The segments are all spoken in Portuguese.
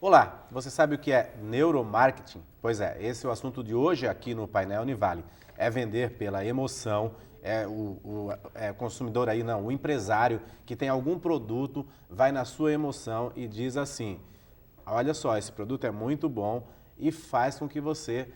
Olá, você sabe o que é neuromarketing? Pois é, esse é o assunto de hoje aqui no Painel Univale. É vender pela emoção, o consumidor aí, não, o empresário que tem algum produto, vai na sua emoção e diz assim, olha só, esse produto é muito bom e faz com que você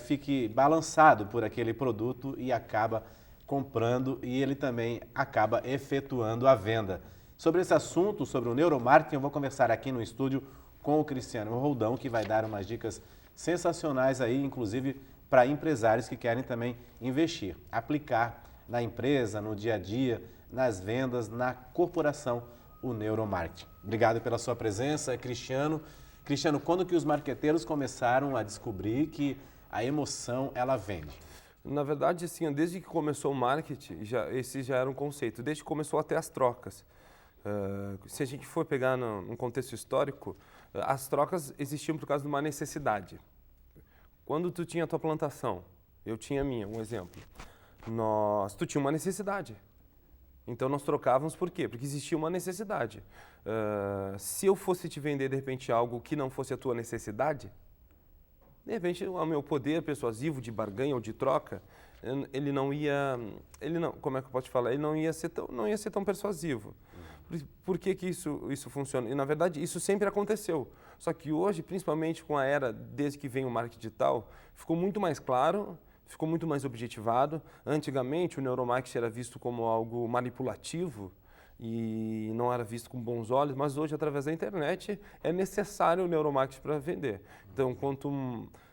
fique balançado por aquele produto e acaba comprando e ele também acaba efetuando a venda. Sobre esse assunto, sobre o neuromarketing, eu vou conversar aqui no estúdio com o Cristiano Roldão, que vai dar umas dicas sensacionais aí, inclusive para empresários que querem também investir, aplicar na empresa, no dia a dia, nas vendas, na corporação, o neuromarketing. Obrigado pela sua presença, Cristiano. Cristiano, quando que os marqueteiros começaram a descobrir que a emoção, ela vende? Na verdade, assim, desde que começou o marketing, esse já era um conceito, desde que começou até as trocas. Se a gente for pegar num contexto histórico, as trocas existiam por causa de uma necessidade. Quando tu tinha a tua plantação, eu tinha a minha, um exemplo, tu tinha uma necessidade. Então nós trocávamos por quê? Porque existia uma necessidade. Se eu fosse te vender de repente algo que não fosse a tua necessidade, de repente o meu poder persuasivo de barganha ou de troca, como é que eu posso te falar? Ele não ia ser tão persuasivo. Por que isso funciona? E na verdade isso sempre aconteceu. Só que hoje, principalmente com a era, desde que vem o marketing digital, ficou muito mais claro, ficou muito mais objetivado. Antigamente o neuromarketing era visto como algo manipulativo e não era visto com bons olhos, mas hoje através da internet é necessário o neuromarketing para vender. Então quanto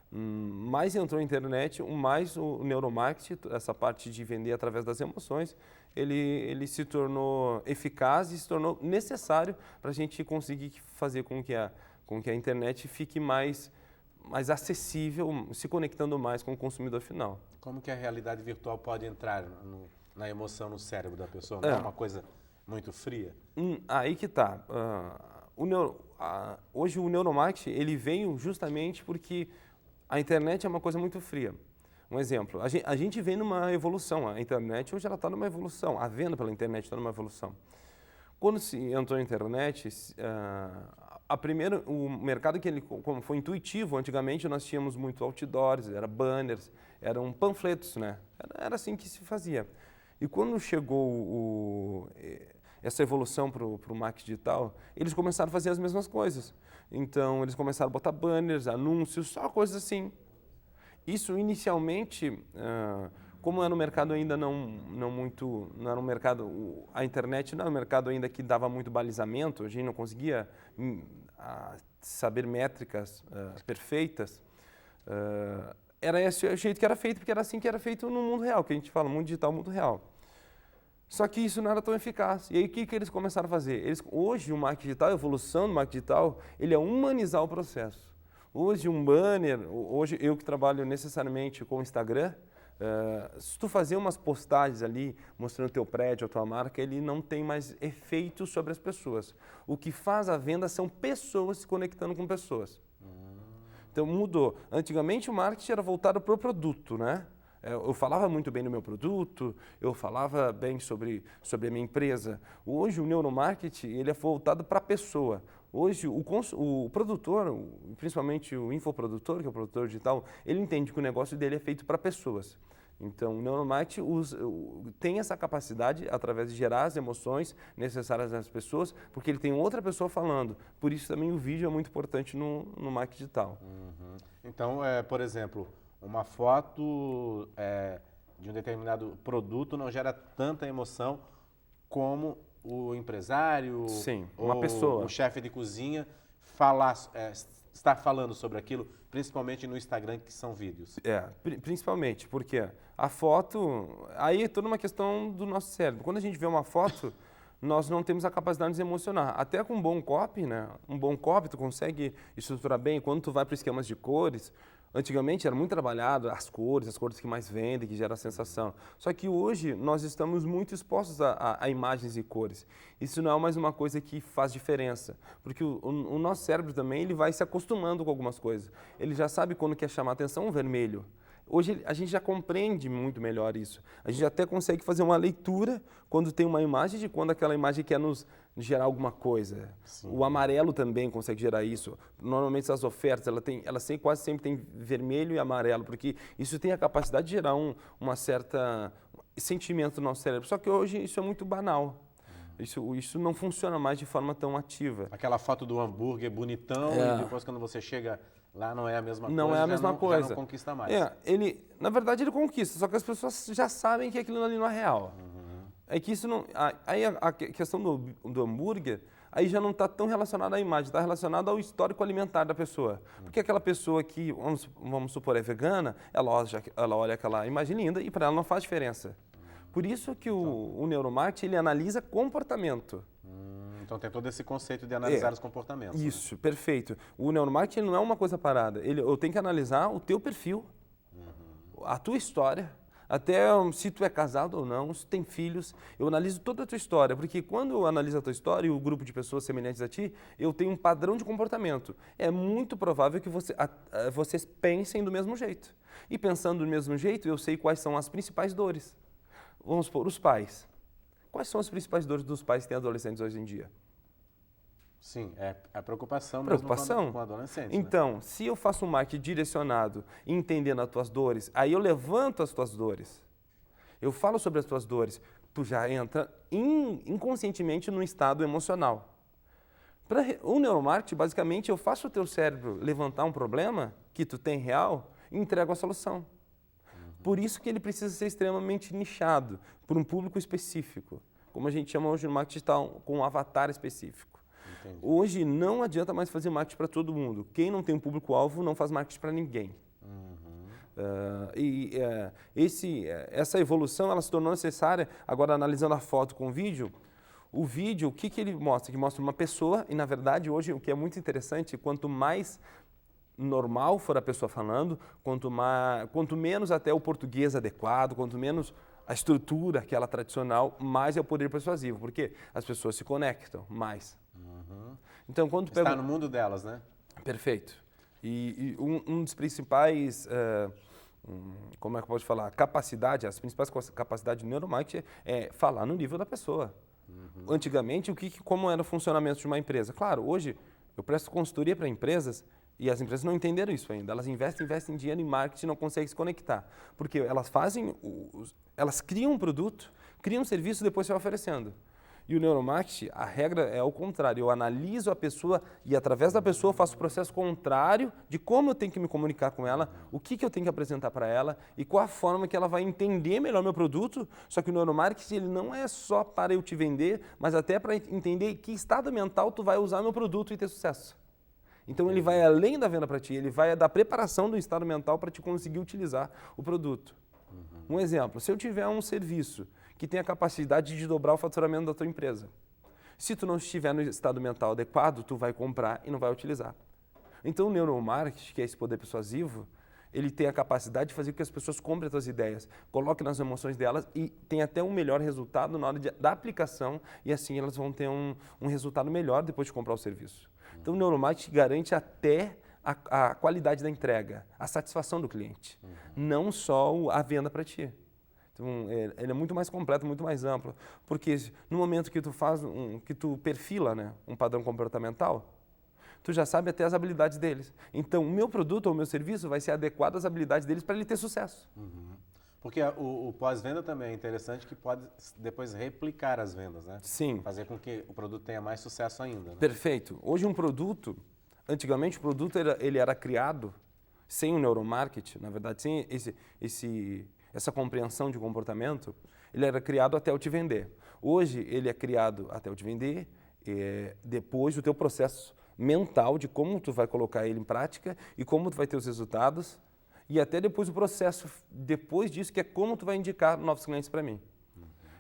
mais entrou a internet, mais o neuromarketing, essa parte de vender através das emoções, ele se tornou eficaz e se tornou necessário para a gente conseguir fazer com que a internet fique mais acessível, se conectando mais com o consumidor final. Como que a realidade virtual pode entrar na emoção, no cérebro da pessoa? Não é uma coisa muito fria? Aí que está. Hoje o neuromarketing ele veio justamente porque a internet é uma coisa muito fria. Um exemplo, a gente vem numa evolução, a internet hoje ela está numa evolução, a venda pela internet está numa evolução. Quando se entrou na internet, o mercado como foi intuitivo, antigamente nós tínhamos muito outdoors, era banners, eram panfletos, né? Era assim que se fazia. E quando chegou essa evolução para o marketing digital, eles começaram a fazer as mesmas coisas. Então, eles começaram a botar banners, anúncios, só coisas assim. Isso, inicialmente, como era um mercado ainda não era um mercado, a internet não era um mercado ainda que dava muito balizamento, a gente não conseguia saber métricas perfeitas, era esse o jeito que era feito, porque era assim que era feito no mundo real, que a gente fala, mundo digital, mundo real. Só que isso não era tão eficaz. E aí o que eles começaram a fazer? Hoje o marketing digital, a evolução do marketing digital, ele é humanizar o processo. Hoje um banner, hoje eu que trabalho necessariamente com o Instagram, se tu fazer umas postagens ali mostrando o teu prédio, a tua marca, ele não tem mais efeito sobre as pessoas. O que faz a venda são pessoas se conectando com pessoas. Então mudou. Antigamente o marketing era voltado para o produto, né? Eu falava muito bem do meu produto, eu falava bem sobre a minha empresa. Hoje o neuromarketing ele é voltado para a pessoa. Hoje o produtor, principalmente o infoprodutor, que é o produtor digital, ele entende que o negócio dele é feito para pessoas. Então o neuromarketing tem essa capacidade através de gerar as emoções necessárias das pessoas, porque ele tem outra pessoa falando. Por isso também o vídeo é muito importante no marketing digital. Então, por exemplo, uma foto de um determinado produto não gera tanta emoção como o empresário, Sim, ou uma pessoa. o chefe de cozinha está falando sobre aquilo, principalmente no Instagram, que são vídeos. Principalmente, porque a foto, aí é toda uma questão do nosso cérebro. Quando a gente vê uma foto, nós não temos a capacidade de nos emocionar. Até com um bom copy, né? Um bom copy, tu consegue estruturar bem. Quando tu vai para esquemas de cores, antigamente era muito trabalhado as cores que mais vendem, que geram a sensação. Só que hoje nós estamos muito expostos a imagens e cores. Isso não é mais uma coisa que faz diferença, porque o nosso cérebro também ele vai se acostumando com algumas coisas. Ele já sabe quando quer chamar atenção um vermelho. Hoje a gente já compreende muito melhor isso. A gente até consegue fazer uma leitura quando tem uma imagem de quando aquela imagem quer nos gerar alguma coisa. Sim. O amarelo também consegue gerar isso. Normalmente essas ofertas, quase sempre tem vermelho e amarelo, porque isso tem a capacidade de gerar uma certa sentimento no nosso cérebro. Só que hoje isso é muito banal. Isso não funciona mais de forma tão ativa. Aquela foto do hambúrguer bonitão e depois quando você chega lá não é a mesma coisa. Não é a mesma coisa. Já não conquista mais. Na verdade ele conquista, só que as pessoas já sabem que aquilo ali não é real. É que isso não... Aí a questão do hambúrguer, aí já não está tão relacionada à imagem, está relacionada ao histórico alimentar da pessoa. Porque aquela pessoa que, vamos supor, é vegana, ela olha aquela imagem linda e para ela não faz diferença. Por isso que o neuromarketing, ele analisa comportamento. Então tem todo esse conceito de analisar os comportamentos. Isso, né? Perfeito. O neuromarketing não é uma coisa parada. Eu tenho que analisar o teu perfil, a tua história, até se tu é casado ou não, se tu tem filhos. Eu analiso toda a tua história, porque quando eu analiso a tua história e o grupo de pessoas semelhantes a ti, eu tenho um padrão de comportamento. É muito provável que vocês pensem do mesmo jeito. E pensando do mesmo jeito, eu sei quais são as principais dores. Vamos supor, os pais. Quais são as principais dores dos pais que têm adolescentes hoje em dia? Sim, é a preocupação mesmo com adolescentes. Então, né? Se eu faço um marketing direcionado, entendendo as tuas dores, aí eu levanto as tuas dores. Eu falo sobre as tuas dores. Tu já entra inconscientemente num estado emocional. O neuromarketing, basicamente, eu faço o teu cérebro levantar um problema que tu tem real e entrego a solução. Por isso que ele precisa ser extremamente nichado, por um público específico. Como a gente chama hoje no marketing digital, com um avatar específico. Entendi. Hoje não adianta mais fazer marketing para todo mundo. Quem não tem um público-alvo não faz marketing para ninguém. Essa evolução ela se tornou necessária, agora analisando a foto com o vídeo, o que ele mostra? Que mostra uma pessoa e, na verdade, hoje o que é muito interessante, quanto mais normal for a pessoa falando, quanto menos até o português adequado, quanto menos a estrutura, aquela tradicional, mais é o poder persuasivo, porque as pessoas se conectam mais. Então, quando Está no mundo delas, né? Perfeito. E um dos principais, como é que eu posso falar, as principais capacidades do neuromarketing é falar no nível da pessoa. Antigamente, como era o funcionamento de uma empresa? Claro, hoje eu presto consultoria para empresas e as empresas não entenderam isso ainda. Elas investem dinheiro em marketing e não conseguem se conectar. Porque elas criam um produto, criam um serviço e depois se oferecendo. E o neuromarketing, a regra é o contrário. Eu analiso a pessoa e, através da pessoa, faço o processo contrário de como eu tenho que me comunicar com ela, o que eu tenho que apresentar para ela e qual a forma que ela vai entender melhor meu produto. Só que o neuromarketing ele não é só para eu te vender, mas até para entender que estado mental tu vai usar meu produto e ter sucesso. Então, ele vai além da venda para ti, ele vai da preparação do estado mental para te conseguir utilizar o produto. Um exemplo, se eu tiver um serviço que tem a capacidade de dobrar o faturamento da tua empresa, se tu não estiver no estado mental adequado, tu vai comprar e não vai utilizar. Então, o neuromarketing, que é esse poder persuasivo, ele tem a capacidade de fazer com que as pessoas comprem as tuas ideias, coloquem nas emoções delas e tem até um melhor resultado na hora da aplicação e assim elas vão ter um resultado melhor depois de comprar o serviço. Então, o neuromarketing garante até a qualidade da entrega, a satisfação do cliente, não só a venda para ti. Então, ele é muito mais completo, muito mais amplo, porque no momento que tu que tu perfila, né, um padrão comportamental, tu já sabe até as habilidades deles. Então, o meu produto ou o meu serviço vai ser adequado às habilidades deles para ele ter sucesso. Porque o pós-venda também é interessante que pode depois replicar as vendas, né? Sim. Fazer com que o produto tenha mais sucesso ainda. Né? Perfeito. Hoje antigamente o produto ele era criado sem o neuromarketing, na verdade, sem essa compreensão de comportamento, ele era criado até eu te vender. Hoje ele é criado até eu te vender, depois do teu processo mental de como tu vai colocar ele em prática e como tu vai ter os resultados e até depois o processo, depois disso, que é como tu vai indicar novos clientes para mim.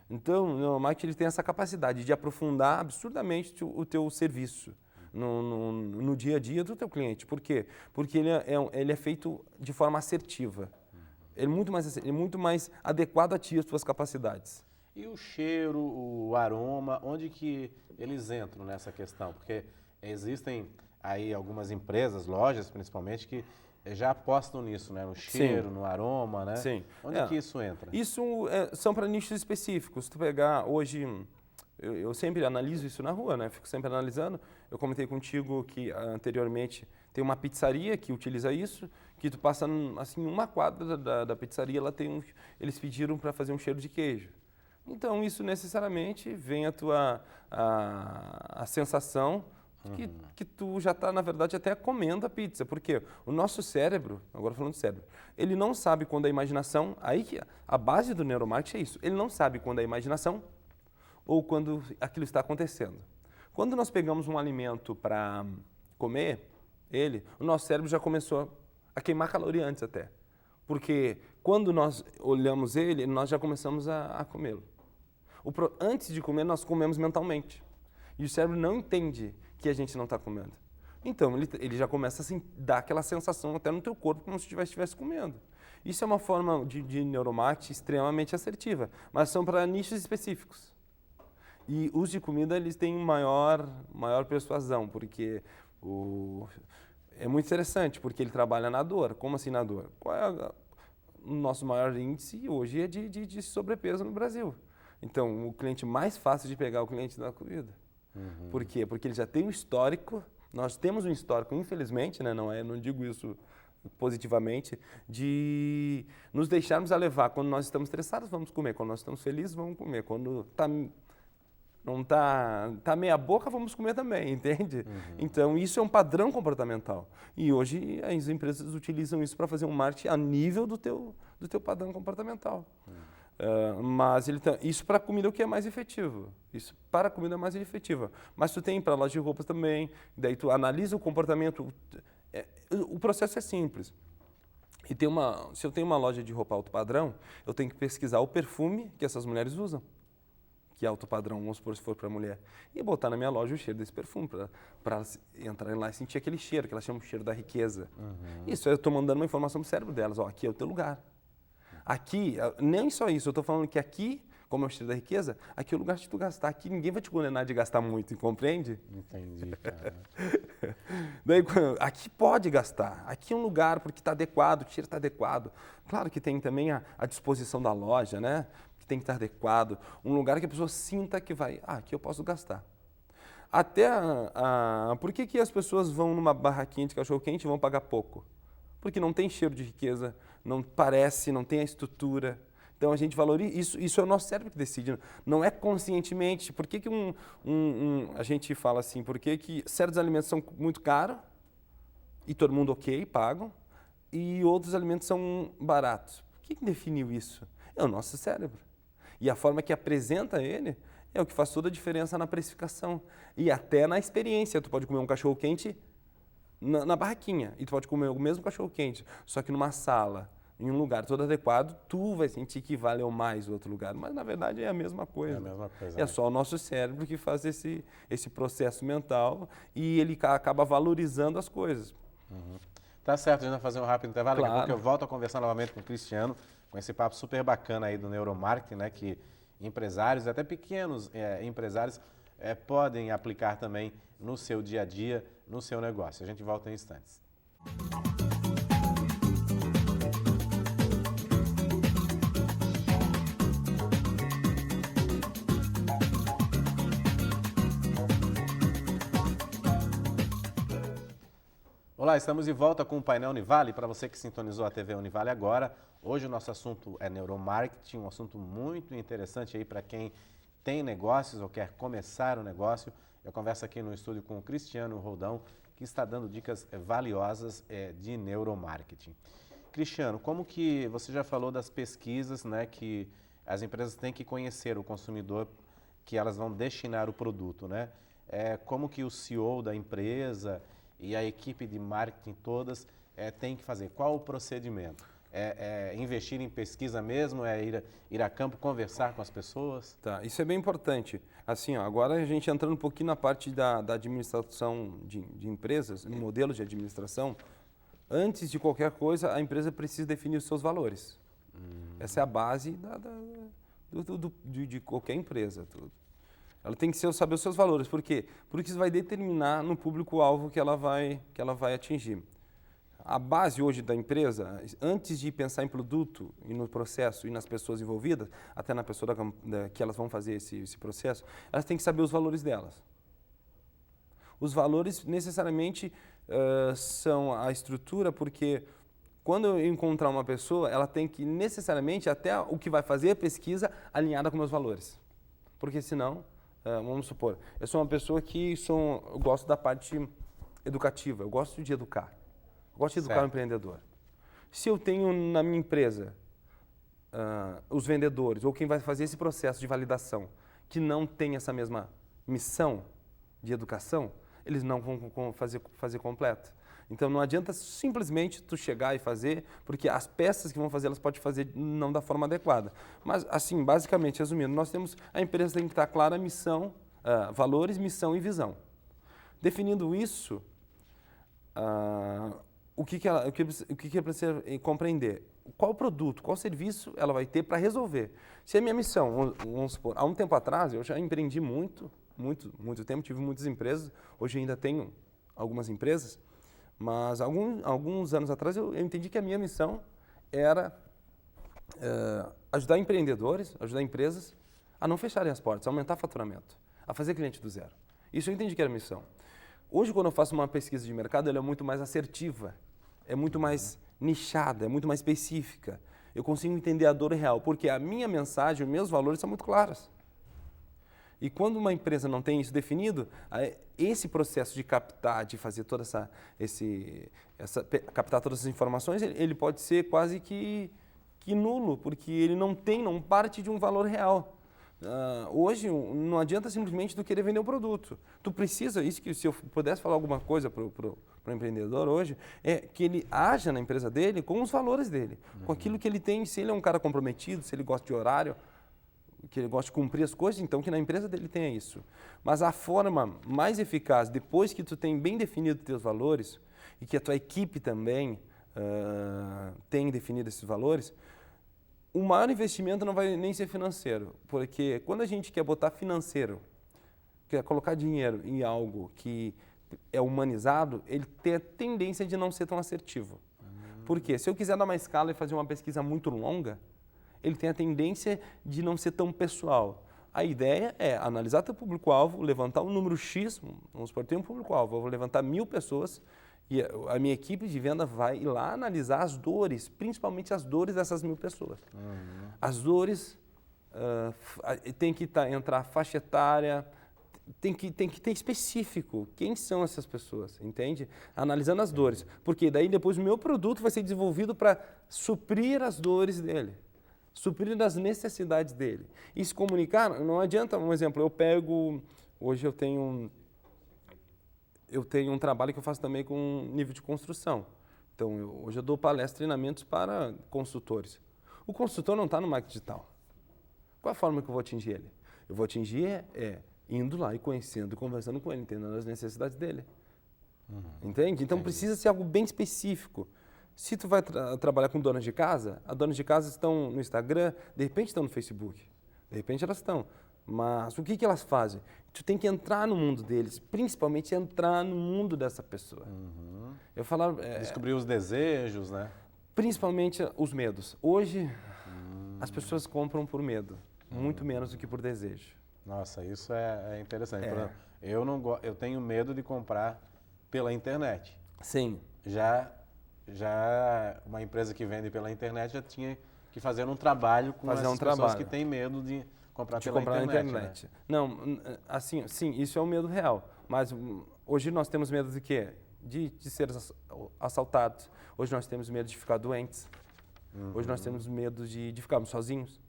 Então, o neuromarketing ele tem essa capacidade de aprofundar absurdamente o teu serviço no dia a dia do teu cliente. Por quê? Porque ele é feito de forma assertiva. Ele é muito mais adequado a ti, às tuas capacidades. E o cheiro, o aroma, onde que eles entram nessa questão? Porque existem aí algumas empresas, lojas principalmente, que já apostam nisso, né? No cheiro, no aroma, né? Sim. Onde que isso entra? Isso são para nichos específicos. Se tu pegar hoje, eu sempre analiso isso na rua, né? Fico sempre analisando. Eu comentei contigo que anteriormente tem uma pizzaria que utiliza isso, que tu passa assim uma quadra da pizzaria, eles pediram para fazer um cheiro de queijo. Então isso necessariamente vem a sensação que tu já está, na verdade, até comendo a pizza. Porque o nosso cérebro, agora falando de cérebro, ele não sabe quando a imaginação, aí que a base do neuromarketing é isso, ele não sabe quando a imaginação ou quando aquilo está acontecendo. Quando nós pegamos um alimento para comer o nosso cérebro já começou a queimar caloria antes até. Porque quando nós olhamos ele, nós já começamos a comê-lo. Antes de comer, nós comemos mentalmente. E o cérebro não entende que a gente não está comendo. Então, ele já começa a dar aquela sensação até no teu corpo, como se estivesse comendo. Isso é uma forma de neuromarketing extremamente assertiva, mas são para nichos específicos. E os de comida, eles têm maior persuasão, porque é muito interessante, porque ele trabalha na dor. Como assim na dor? Qual é o nosso maior índice hoje é de sobrepeso no Brasil. Então, o cliente mais fácil de pegar é o cliente da comida. Por quê? Porque ele já tem um histórico, nós temos um histórico, infelizmente, né, não digo isso positivamente, de nos deixarmos a levar. Quando nós estamos estressados, vamos comer. Quando nós estamos felizes, vamos comer. Quando não tá meia boca, vamos comer também, entende? Então, isso é um padrão comportamental. E hoje as empresas utilizam isso para fazer um marketing a nível do teu padrão comportamental. Mas isso para a comida é o que é mais efetivo. Isso para a comida é mais efetiva. Mas tu tem para loja de roupas também, daí tu analisa o comportamento. O processo é simples. Se eu tenho uma loja de roupa alto padrão, eu tenho que pesquisar o perfume que essas mulheres usam, que é alto padrão, vamos supor, se for para mulher, e botar na minha loja o cheiro desse perfume, para elas entrarem lá e sentir aquele cheiro, que elas chamam de cheiro da riqueza. Isso eu estou mandando uma informação para o cérebro delas, aqui é o teu lugar. Aqui, nem só isso, eu estou falando que aqui, como é o cheiro da riqueza, aqui é o lugar de tu gastar. Aqui ninguém vai te condenar de gastar muito, compreende? Entendi, cara. Daí, aqui pode gastar, aqui é um lugar porque está adequado, o cheiro está adequado. Claro que tem também a disposição da loja, né? Que tem que estar adequado. Um lugar que a pessoa sinta que vai, aqui eu posso gastar. Até, por que as pessoas vão numa barraquinha de cachorro-quente e vão pagar pouco? Porque não tem cheiro de riqueza, não tem a estrutura. Então a gente valoriza, isso é o nosso cérebro que decide, não é conscientemente. Por que a gente fala assim, por que certos alimentos são muito caros e todo mundo pagam, e outros alimentos são baratos? O que definiu isso? É o nosso cérebro. E a forma que apresenta ele é o que faz toda a diferença na precificação e até na experiência. Tu pode comer um cachorro-quente na barraquinha e tu pode comer o mesmo cachorro-quente, só que numa sala, em um lugar todo adequado, tu vai sentir que valeu mais o outro lugar. Mas, na verdade, é a mesma coisa. É a mesma coisa. É só o nosso cérebro que faz esse processo mental e ele acaba valorizando as coisas. Tá certo, a gente vai fazer um rápido intervalo. Claro. Daqui a pouco eu volto a conversar novamente com o Cristiano, com esse papo super bacana aí do neuromarketing, né, que empresários, até pequenos empresários, podem aplicar também no seu dia a dia, no seu negócio. A gente volta em instantes. Olá, estamos de volta com o Painel Univale. Para você que sintonizou a TV Univale agora, hoje o nosso assunto é neuromarketing, um assunto muito interessante aí para quem tem negócios ou quer começar um negócio. Eu converso aqui no estúdio com o Cristiano Roldão, que está dando dicas valiosas de neuromarketing. Cristiano, como que você já falou das pesquisas, né, que as empresas têm que conhecer o consumidor que elas vão destinar o produto, né? Como que o CEO da empresa e a equipe de marketing todas tem que fazer? Qual o procedimento? Investir em pesquisa mesmo? Ir a campo, conversar com as pessoas? Tá, isso é bem importante. Assim, agora a gente entrando um pouquinho na parte da administração de empresas, no modelo de administração, antes de qualquer coisa, a empresa precisa definir os seus valores. Essa é a base de qualquer empresa. Ela tem que saber os seus valores. Por quê? Porque isso vai determinar no público-alvo que ela vai atingir. a base hoje da empresa, antes de pensar em produto e no processo e nas pessoas envolvidas, até na pessoa que elas vão fazer esse processo, elas têm que saber os valores delas. Os valores necessariamente são a estrutura, porque quando eu encontrar uma pessoa, ela tem que necessariamente, até o que vai fazer a pesquisa, alinhada com meus valores. Porque senão, vamos supor, eu sou uma pessoa que eu gosto da parte educativa, eu gosto de educar. Eu gosto de educar o empreendedor. Se eu tenho na minha empresa os vendedores, ou quem vai fazer esse processo de validação, que não tem essa mesma missão de educação, eles não vão fazer completo. Então não adianta simplesmente tu chegar e fazer, porque as peças que vão fazer, elas podem fazer não da forma adequada. Mas assim, basicamente, resumindo, a empresa tem que estar clara a missão, valores, missão e visão. Definindo isso, o que ela precisa compreender? Qual produto, qual serviço ela vai ter para resolver? Se a minha missão, vamos supor, há um tempo atrás, eu já empreendi muito tempo, tive muitas empresas, hoje ainda tenho algumas empresas, mas alguns anos atrás eu entendi que a minha missão era ajudar empreendedores, ajudar empresas a não fecharem as portas, a aumentar o faturamento, a fazer cliente do zero. Isso eu entendi que era a missão. Hoje, quando eu faço uma pesquisa de mercado, ela é muito mais assertiva, é muito mais nichada, é muito mais específica. Eu consigo entender a dor real, porque a minha mensagem, os meus valores são muito claros. E quando uma empresa não tem isso definido, esse processo de captar, de fazer toda captar todas essas informações, ele pode ser quase que nulo, porque ele não parte de um valor real. Hoje não adianta simplesmente tu querer vender um produto. Tu precisa, isso que se eu pudesse falar alguma coisa para o empreendedor hoje, é que ele haja na empresa dele com os valores dele, com aquilo que ele tem, se ele é um cara comprometido, se ele gosta de horário, que ele gosta de cumprir as coisas, então que na empresa dele tenha isso. Mas a forma mais eficaz, depois que tu tem bem definido os teus valores e que a tua equipe também tem definido esses valores, o maior investimento não vai nem ser financeiro, porque quando a gente quer botar financeiro, quer colocar dinheiro em algo que é humanizado, ele tem a tendência de não ser tão assertivo. Por quê? Se eu quiser dar uma escala e fazer uma pesquisa muito longa, ele tem a tendência de não ser tão pessoal. A ideia é analisar teu público-alvo, levantar um número X, vamos supor, tem um público-alvo, eu vou levantar 1000 pessoas e a minha equipe de venda vai ir lá analisar as dores, principalmente as dores dessas 1000 pessoas. As dores, tem que entrar faixa etária, tem que ter específico quem são essas pessoas, entende? Analisando as dores, porque daí depois o meu produto vai ser desenvolvido para suprir as dores dele. Suprir as necessidades dele. E se comunicar, não adianta, um exemplo, hoje eu tenho um trabalho que eu faço também com nível de construção. Então, hoje eu dou palestras, treinamentos para consultores. O consultor não está no marketing digital. Qual a forma que eu vou atingir ele? Eu vou atingir indo lá e conhecendo, conversando com ele, entendendo as necessidades dele. Entende? Então, precisa ser algo bem específico. Se tu vai trabalhar com donas de casa, as donas de casa estão no Instagram, de repente estão no Facebook, de repente elas estão. Mas o que elas fazem? Tu tem que entrar no mundo deles, principalmente entrar no mundo dessa pessoa. Eu falar, descobrir os desejos, né? Principalmente os medos. Hoje, as pessoas compram por medo, muito menos do que por desejo. Nossa, isso é interessante. Por exemplo, eu tenho medo de comprar pela internet. Sim. Já uma empresa que vende pela internet já tinha que fazer um trabalho com as pessoas que têm medo de comprar pela internet. Né? Não, assim, sim, isso é um medo real. Mas hoje nós temos medo de quê? De ser assaltados. Hoje nós temos medo de ficar doentes. Hoje nós temos medo de ficarmos sozinhos.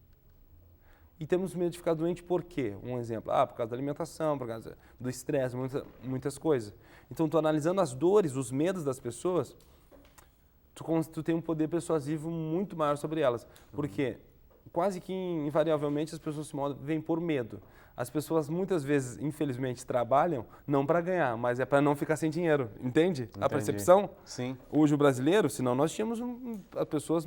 E temos medo de ficar doente por quê? Um exemplo, por causa da alimentação, por causa do estresse, muitas coisas. Então, estou analisando as dores, os medos das pessoas, tu tem um poder persuasivo muito maior sobre elas. Porque quase que invariavelmente as pessoas se movem por medo. As pessoas muitas vezes, infelizmente, trabalham não para ganhar, mas é para não ficar sem dinheiro. Entende? Entendi. A percepção? Sim. Hoje o brasileiro, senão nós tínhamos pessoas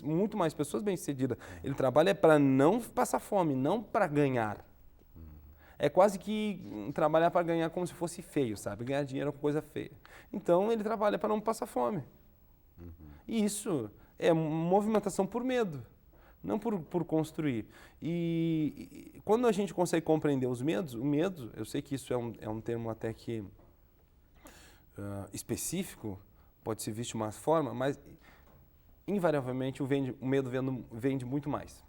muito mais pessoas bem-sucedidas. Ele trabalha para não passar fome, não para ganhar. É quase que trabalhar para ganhar como se fosse feio, sabe? Ganhar dinheiro com coisa feia. Então ele trabalha para não passar fome. E isso é movimentação por medo, não por construir. E quando a gente consegue compreender os medos, o medo, eu sei que isso é um termo até que específico, pode ser visto de uma forma, mas invariavelmente o medo vende muito mais.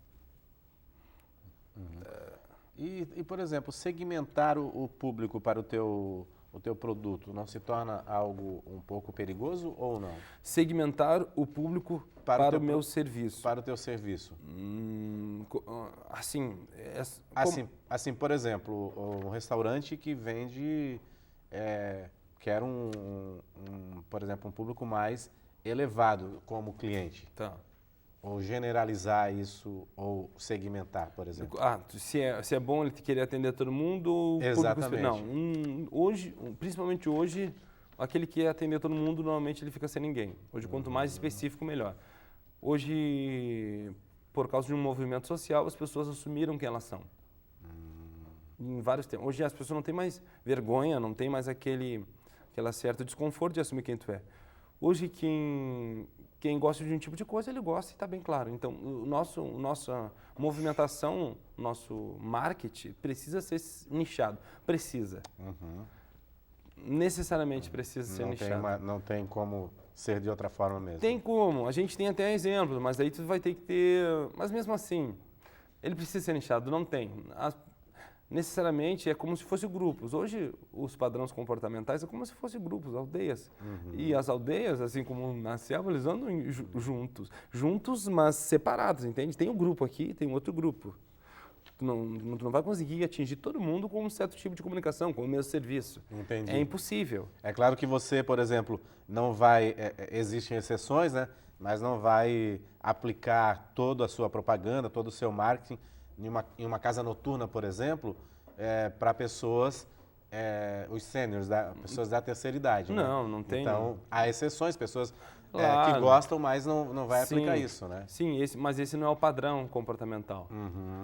E, por exemplo, segmentar o público para o teu produto não se torna algo um pouco perigoso ou não? Segmentar o público para o meu serviço. Para o teu serviço. Assim, Assim, por exemplo, um restaurante que vende, quer por exemplo, um público mais elevado como cliente. Tá. Ou generalizar isso, ou segmentar, por exemplo. Se é bom ele querer atender todo mundo ou Exatamente. Não, hoje, principalmente hoje, aquele que quer atender todo mundo, normalmente ele fica sem ninguém. Hoje, quanto mais específico, melhor. Hoje, por causa de um movimento social, as pessoas assumiram quem elas são. Em vários temas. Hoje as pessoas não têm mais vergonha, não tem mais aquela certo desconforto de assumir quem tu é. Hoje, quem gosta de um tipo de coisa, ele gosta e está bem claro. Então, nossa movimentação, nosso marketing precisa ser nichado. Precisa. Necessariamente precisa ser nichado. Não tem como ser de outra forma mesmo. Tem como. A gente tem até exemplos, mas aí tu vai ter que ter... Mas mesmo assim, ele precisa ser nichado. Não tem. Necessariamente é como se fossem grupos. Hoje, os padrões comportamentais é como se fossem grupos, aldeias. E as aldeias, assim como na selva, eles andam juntos, mas separados, entende? Tem um grupo aqui, tem um outro grupo. Tu não vai conseguir atingir todo mundo com um certo tipo de comunicação, com o mesmo serviço. Entendi. É impossível. É claro que você, por exemplo, não vai... existem exceções, né? Mas não vai aplicar toda a sua propaganda, todo o seu marketing em uma casa noturna, por exemplo, para pessoas, os sêniores, pessoas da terceira idade. Não tem. Então, há exceções, pessoas Claro. que gostam, mas não vai aplicar isso, né? Sim, mas esse não é o padrão comportamental.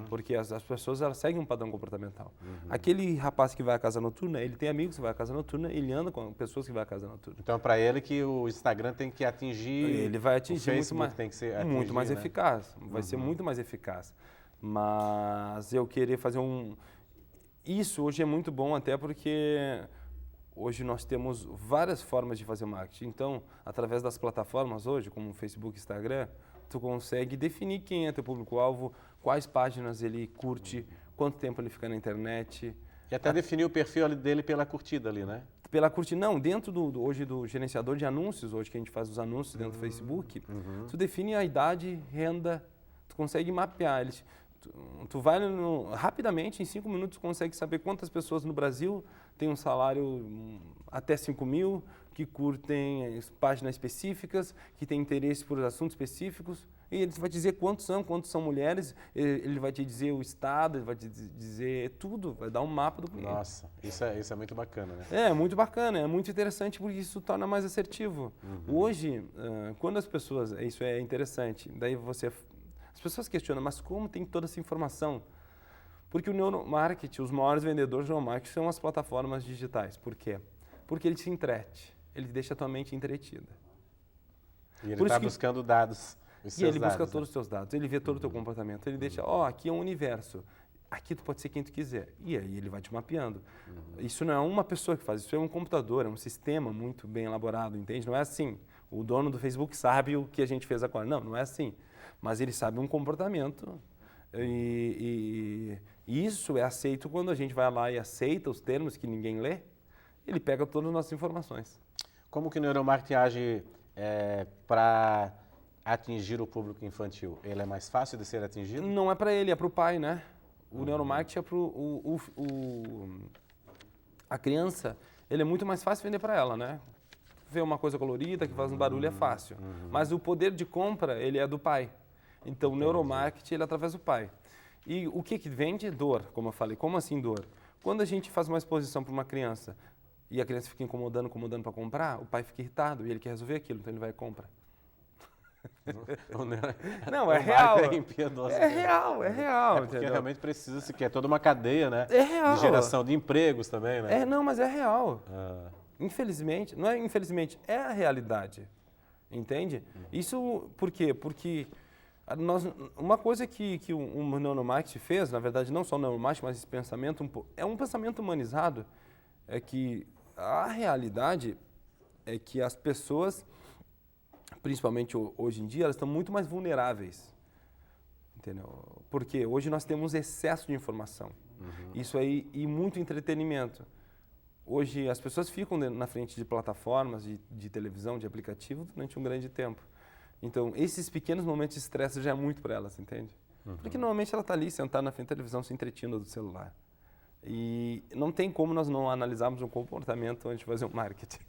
Porque as pessoas elas seguem um padrão comportamental. Aquele rapaz que vai à casa noturna, ele tem amigos que vai à casa noturna, ele anda com pessoas que vai à casa noturna. Então, para ele que o Instagram tem que atingir... Ele vai atingir o Facebook tem que ser muito mais né? eficaz. Vai ser muito mais eficaz. Mas eu querer fazer Isso hoje é muito bom até porque hoje nós temos várias formas de fazer marketing. Então, através das plataformas hoje, como Facebook e Instagram, tu consegue definir quem é teu público-alvo, quais páginas ele curte, quanto tempo ele fica na internet. E até definir o perfil dele pela curtida ali, né? Pela curtida, não. Dentro hoje do gerenciador de anúncios, hoje que a gente faz os anúncios dentro do Facebook, tu define a idade, renda, tu consegue mapear eles. Tu vai rapidamente, em 5 minutos, tu consegue saber quantas pessoas no Brasil têm um salário até 5 mil, que curtem páginas específicas, que têm interesse por assuntos específicos. E ele vai dizer quantos são mulheres, ele vai te dizer o estado, ele vai te dizer tudo, vai dar um mapa do cliente. Nossa, isso é muito bacana, né? É muito bacana, é muito interessante porque isso torna mais assertivo. Hoje, quando as pessoas, isso é interessante, daí as pessoas questionam, mas como tem toda essa informação? Porque o neuromarketing, os maiores vendedores de neuromarketing são as plataformas digitais. Por quê? Porque ele te entrete, ele deixa a tua mente entretida. E ele está buscando dados. E ele busca todos os teus dados, ele vê todo o teu comportamento, ele deixa, aqui é um universo, aqui tu pode ser quem tu quiser. E aí ele vai te mapeando. Isso não é uma pessoa que faz, isso é um computador, é um sistema muito bem elaborado, entende? Não é assim. O dono do Facebook sabe o que a gente fez agora. Não é assim. Mas ele sabe um comportamento e isso é aceito quando a gente vai lá e aceita os termos que ninguém lê, ele pega todas as nossas informações. Como que o neuromarketing age para atingir o público infantil? Ele é mais fácil de ser atingido? Não é para ele, é para o pai, né? O neuromarketing é para a criança, ele é muito mais fácil vender para ela, né? Ver uma coisa colorida que faz um barulho é fácil, mas o poder de compra, ele é do pai. Então, o neuromarketing, ele é através do pai. E o que vende? Dor, como eu falei. Como assim dor? Quando a gente faz uma exposição para uma criança e a criança fica incomodando para comprar, o pai fica irritado e ele quer resolver aquilo, então ele vai e compra. Não, é o real. Marco é impiedoso. É real, é real. É porque entendeu? realmente precisa-se, que é toda uma cadeia, né? É real. De geração de empregos também, né? Não, mas é real. Ah, Infelizmente, não é infelizmente, é a realidade. Entende? Isso por quê? Porque uma coisa que o neuromarketing fez, na verdade, não só o neuromarketing, mas esse pensamento, é um pensamento humanizado, é que a realidade é que as pessoas, principalmente hoje em dia, elas estão muito mais vulneráveis. Entendeu? Porque hoje nós temos excesso de informação. Isso aí, e muito entretenimento. Hoje as pessoas ficam na frente de plataformas, de televisão, de aplicativo durante um grande tempo. Então, esses pequenos momentos de estresse já é muito para elas, entende? Porque normalmente ela está ali sentada na frente da televisão, se entretindo do celular. E não tem como nós não analisarmos um comportamento antes de fazer um marketing.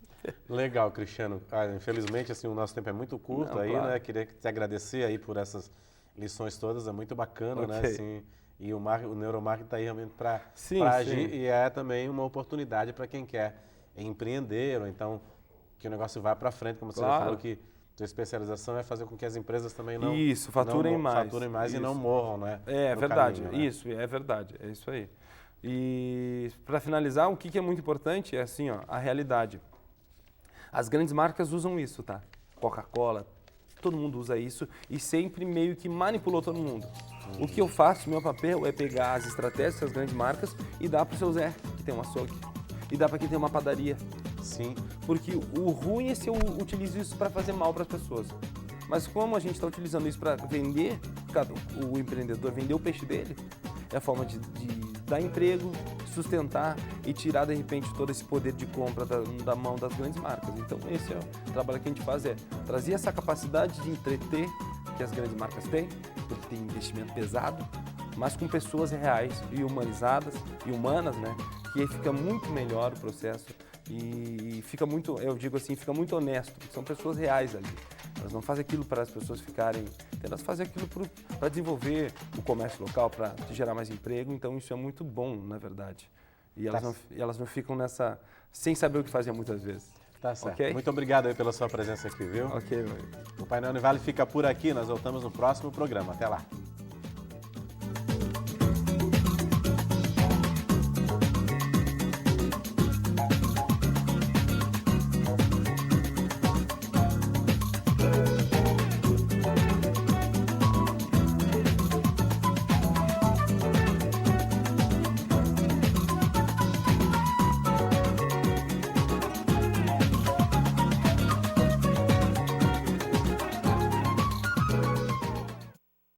legal, Cristiano. Infelizmente, assim, o nosso tempo é muito curto aí, claro. né? Queria te agradecer aí por essas lições todas, é muito bacana, né? Assim, e o neuromarketing está aí realmente para agir, e é também uma oportunidade para quem quer empreender, ou então que o negócio vá para frente, como você já falou, que sua especialização é fazer com que as empresas também não faturem mais e não morram, né? É verdade, caminho, né? isso, é verdade, é isso aí. E para finalizar, o que é muito importante é assim, ó, a realidade. As grandes marcas usam isso, tá? Coca-Cola, todo mundo usa isso e sempre meio que manipulou todo mundo. O que eu faço, meu papel é pegar as estratégias das grandes marcas e dar para o seu Zé, que tem um açougue, e dar para quem tem uma padaria. Sim. Porque o ruim é se eu utilizo isso para fazer mal para as pessoas. Mas como a gente está utilizando isso para vender, o empreendedor vender o peixe dele, é a forma de dar emprego, sustentar e tirar, de repente, todo esse poder de compra da mão das grandes marcas. Então, esse é o trabalho que a gente faz, é trazer essa capacidade de entreter que as grandes marcas têm, porque tem investimento pesado, mas com pessoas reais e humanizadas e humanas, né? Que aí fica muito melhor o processo e fica muito, eu digo assim, fica muito honesto, porque são pessoas reais ali. Elas não fazem aquilo para as pessoas ficarem, elas fazem aquilo para desenvolver o comércio local, para gerar mais emprego, então isso é muito bom, na verdade. E elas não ficam nessa, sem saber o que fazer muitas vezes. Tá certo. Okay? Muito obrigado aí pela sua presença aqui, viu? Ok, meu. O Painel Univale fica por aqui, nós voltamos no próximo programa. Até lá.